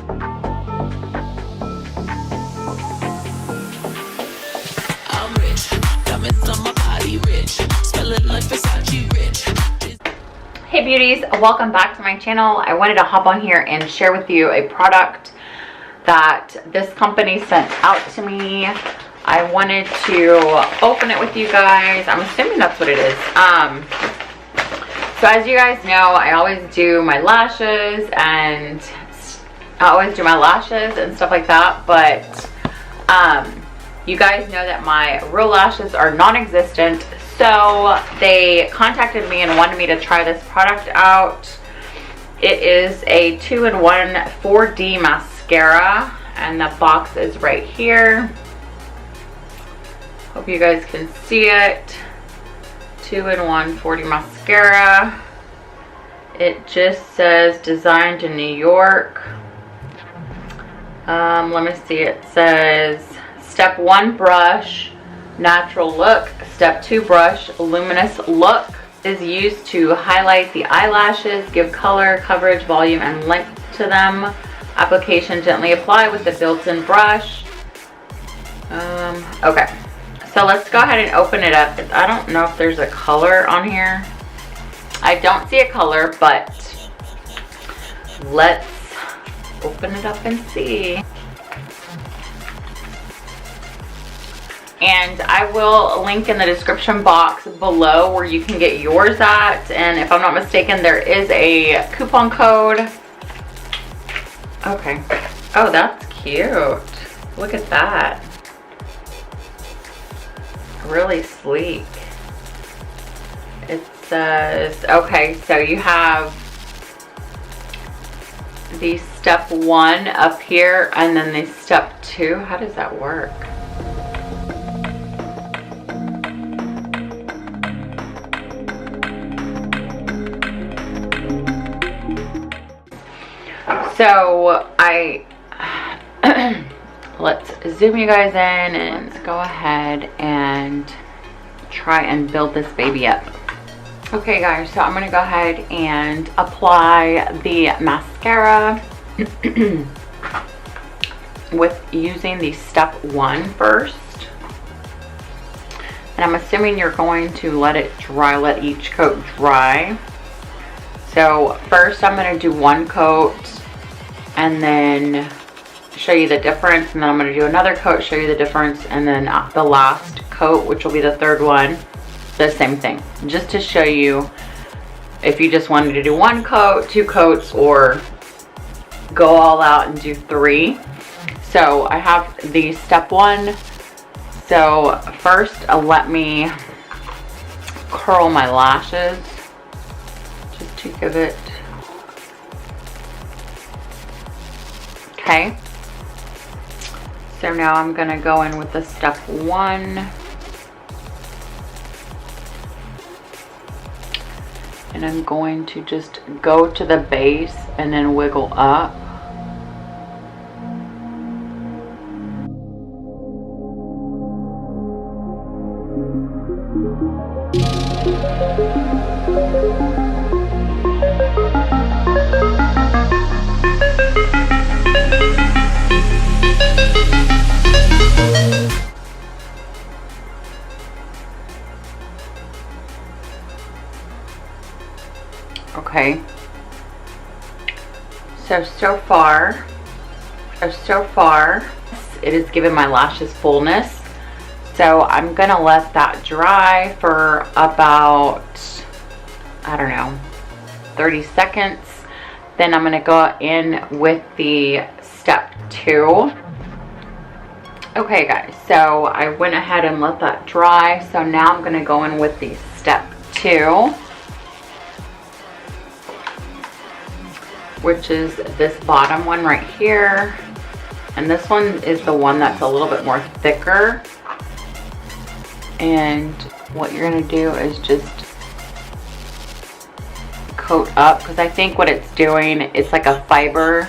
I'm rich, diamonds on my body rich, smelling like Versace rich. Hey beauties, welcome back to my channel. I wanted to hop on here and share with you a product that this company sent out to me. I wanted to open it with you guys. I'm assuming that's what it is. So as you guys know, I always do my lashes and stuff like that, but you guys know that my real lashes are non-existent, so they contacted me and wanted me to try this product out. It is a 2-in-1 4D mascara, and the box is right here. Hope you guys can see it. 2-in-1 4D mascara. It just says designed in New York. Let me see. It says step 1 brush, natural look. Step 2 brush, luminous look. Is used to highlight the eyelashes, give color, coverage, volume, and length to them. Application gently apply with the built-in brush. Okay, so let's go ahead and open it up. I don't know if there's a color on here. I don't see a color, but let's open it up and see. And I will link in the description box below where you can get yours at. And if I'm not mistaken, there is a coupon code. Okay. Oh, that's cute. Look at that. Really sleek. It says, okay, so you have the step 1 up here and then the step 2. How does that work? So let's zoom you guys in and let's go ahead and try and build this baby up. Okay guys, so I'm going to go ahead and apply the mascara with using the step 1 first. And I'm assuming you're going to let it dry, let each coat dry. So first I'm going to do 1 coat and then show you the difference, and then I'm going to do another coat, show you the difference, and then the last coat, which will be the 3rd one, the same thing, just to show you if you just wanted to do 1 coat, 2 coats, or go all out and do 3. So I have the step 1. So first let me curl my lashes just to give it. Okay, so now I'm going to go in with the step 1. And I'm going to just go to the base and then wiggle up. Okay, so far it has given my lashes fullness, so I'm gonna let that dry for about, I don't know, 30 seconds. Then I'm gonna go in with the step 2. Okay guys, so I went ahead and let that dry, so now I'm gonna go in with the step 2, which is this bottom one right here. And this one is the one that's a little bit more thicker. And what you're gonna do is just coat up, because I think what it's doing, it's like a fiber.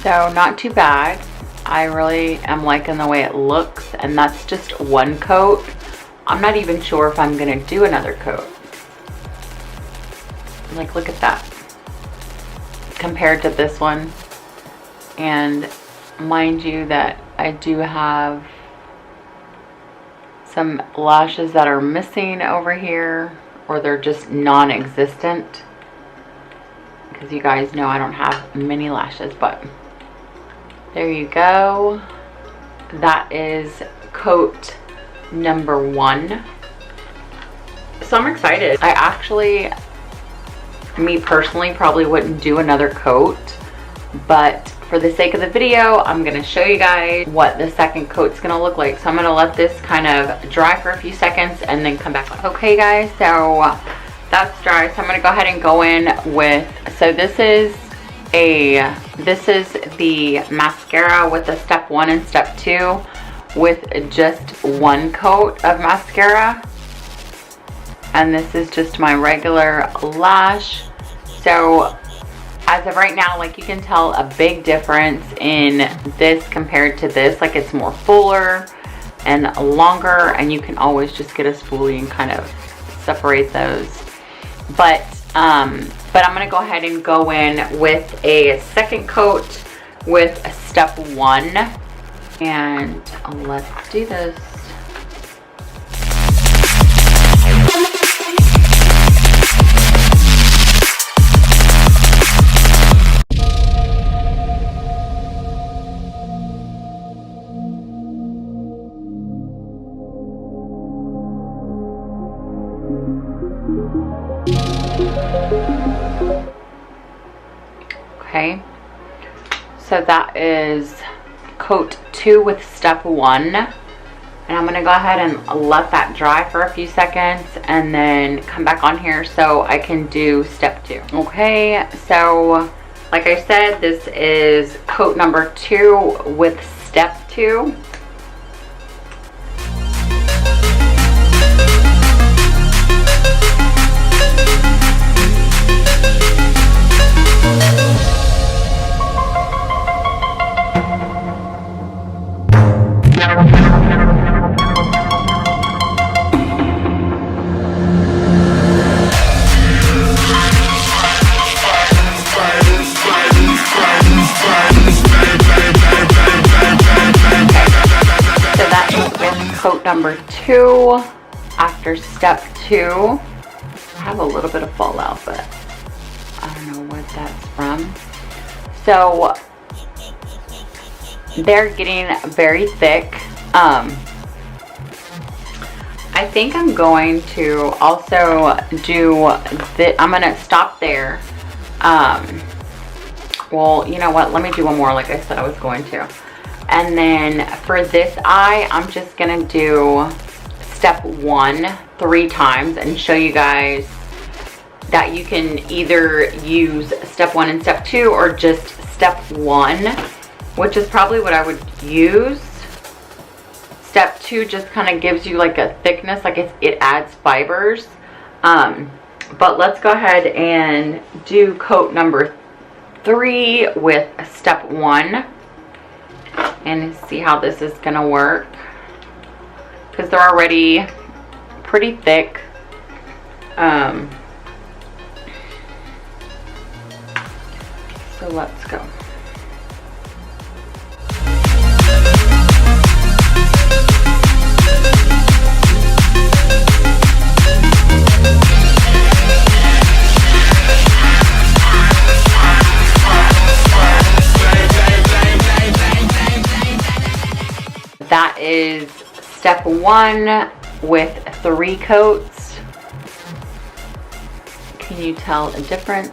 So not too bad. I really am liking the way it looks, and that's just one coat. I'm not even sure if I'm gonna do another coat. Like, look at that compared to this one. And mind you that I do have some lashes that are missing over here, or they're just non-existent, because you guys know I don't have many lashes. But there you go. That is coat number 1. So I'm excited. I actually, me personally, probably wouldn't do another coat, but for the sake of the video, I'm gonna show you guys what the second coat's gonna look like. So I'm gonna let this kind of dry for a few seconds and then come back on. Okay guys, so that's dry. So I'm gonna go ahead and go in with, so this is the mascara with the step 1 and step 2 with just one coat of mascara. And this is just my regular lash. So as of right now, like, you can tell a big difference in this compared to this. Like, it's more fuller and longer, and you can always just get a spoolie and kind of separate those. But I'm gonna go ahead and go in with a second coat with step 1, and let's do this. Okay, so that is coat 2 with step 1, and I'm gonna go ahead and let that dry for a few seconds and then come back on here so I can do step 2. Okay, so like I said, this is coat number 2 with step 2. Coat number 2 after step 2. I have a little bit of fallout, but I don't know what that's from. So they're getting very thick. I think I'm going to also do the, I'm gonna stop there. Well, you know what, let me do one more like I said I was going to. And then for this eye, I'm just gonna do step 1 3 times and show you guys that you can either use step 1 and step 2 or just step 1, which is probably what I would use. Step 2 just kind of gives you like a thickness, like it adds fibers. But let's go ahead and do coat number 3 with step 1. And see how this is gonna work, because they're already pretty thick. So let's go. That is step 1 with 3 coats. Can you tell a difference?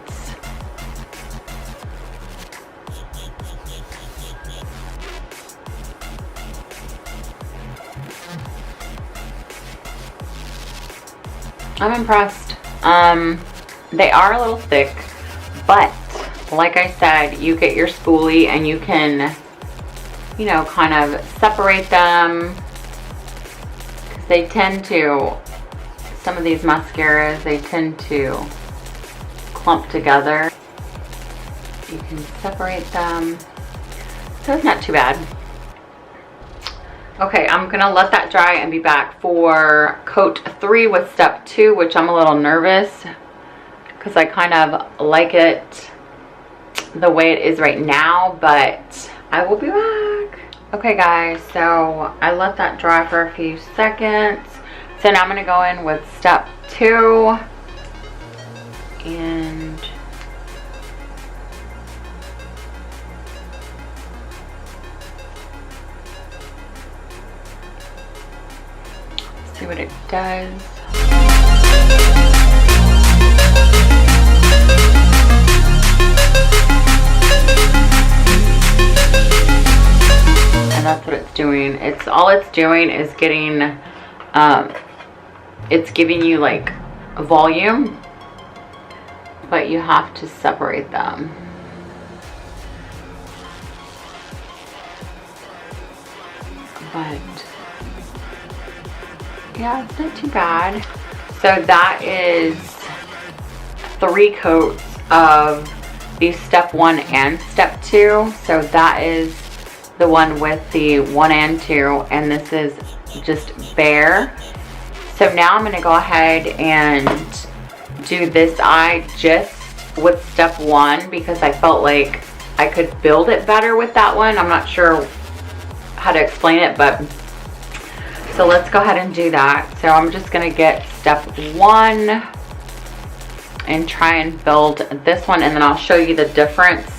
I'm impressed. They are a little thick, but like I said, you get your spoolie and you can, you know, kind of separate them, because they tend to, some of these mascaras, they tend to clump together. You can separate them So it's not too bad. Okay, I'm gonna let that dry and be back for coat 3 with step 2, which I'm a little nervous because I kind of like it the way it is right now, but I will be back. Okay guys, so I let that dry for a few seconds. So now I'm gonna go in with step 2 and see what it does. And that's what it's doing. All it's doing is getting, it's giving you like a volume, but you have to separate them. But yeah, it's not too bad. So that is 3 coats of the step 1 and step 2. So that is the one with the 1 and 2, and this is just bare. So now I'm going to go ahead and do this eye just with step 1 because I felt like I could build it better with that one. I'm not sure how to explain it, but so let's go ahead and do that. So I'm just going to get step 1 and try and build this one, and then I'll show you the difference.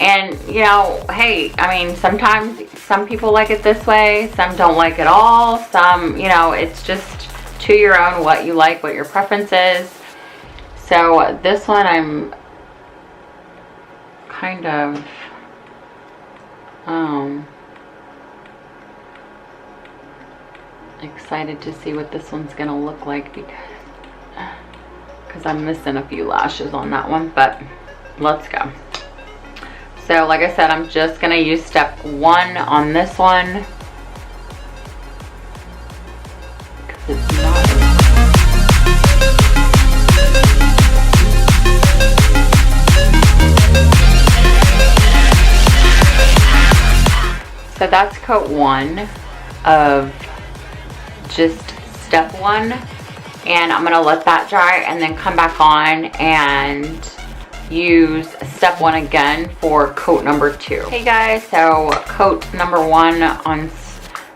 And you know, hey, I mean, sometimes some people like it this way, some don't like it all, some, you know, it's just to your own what you like, what your preference is. So this one I'm kind of excited to see what this one's gonna look like because I'm missing a few lashes on that one, but let's go. So like I said, I'm just gonna use step 1 on this one. It's not. So that's coat 1 of just step 1, and I'm gonna let that dry and then come back on and use step 1 again for coat number 2. Hey guys, so coat number 1 on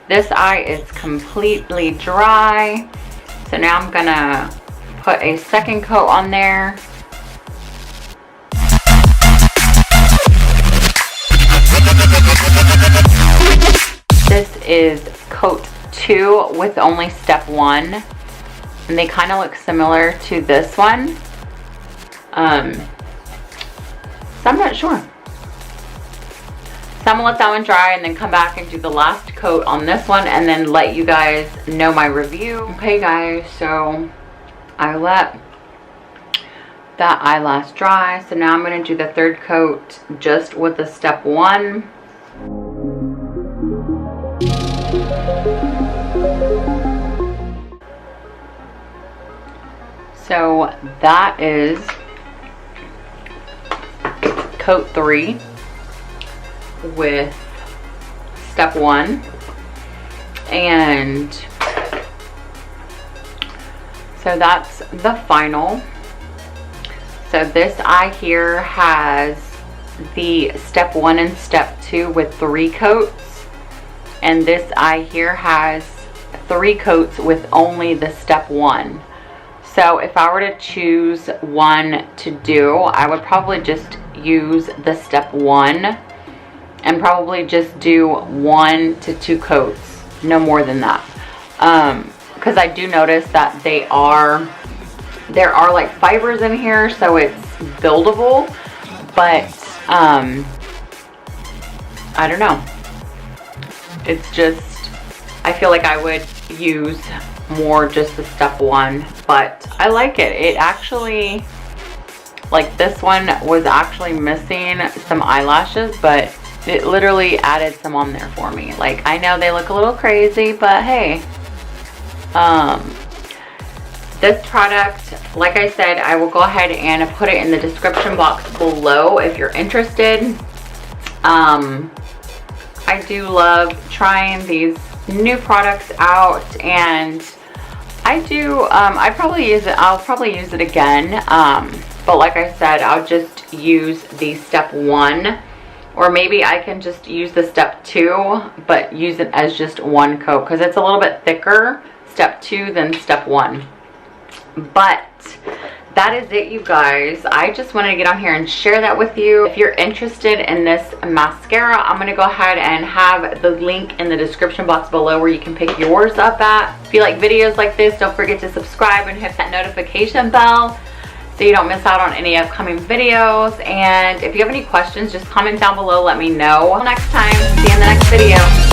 this eye is completely dry. So now I'm gonna put a second coat on there. This is coat 2 with only step 1, and they kind of look similar to this one. So I'm not sure. So I'm gonna let that one dry and then come back and do the last coat on this one and then let you guys know my review. Okay guys, so I let that eyelash dry. So now I'm gonna do the third coat just with the step 1. So that is coat 3 with step 1, and so that's the final. So this eye here has the step 1 and step 2 with 3 coats, and this eye here has 3 coats with only the step 1. So if I were to choose one to do, I would probably just use the step 1 and probably just do 1 to 2 coats, no more than that. Because I do notice that there are like fibers in here, so it's buildable, but I don't know. It's just, I feel like I would use more just the step 1, but I like it. It actually, like this one was actually missing some eyelashes, but it literally added some on there for me. Like, I know they look a little crazy, but hey, this product, like I said, I will go ahead and put it in the description box below if you're interested. I do love trying these new products out, and I do, I'll probably use it again, but like I said, I'll just use the step 1, or maybe I can just use the step 2, but use it as just one coat, because it's a little bit thicker, step 2 than step 1. But that is it, you guys. I just wanted to get on here and share that with you. If you're interested in this mascara, I'm going to go ahead and have the link in the description box below where you can pick yours up at. If you like videos like this, don't forget to subscribe and hit that notification bell so you don't miss out on any upcoming videos. And if you have any questions, just comment down below, let me know. Until next time, see you in the next video.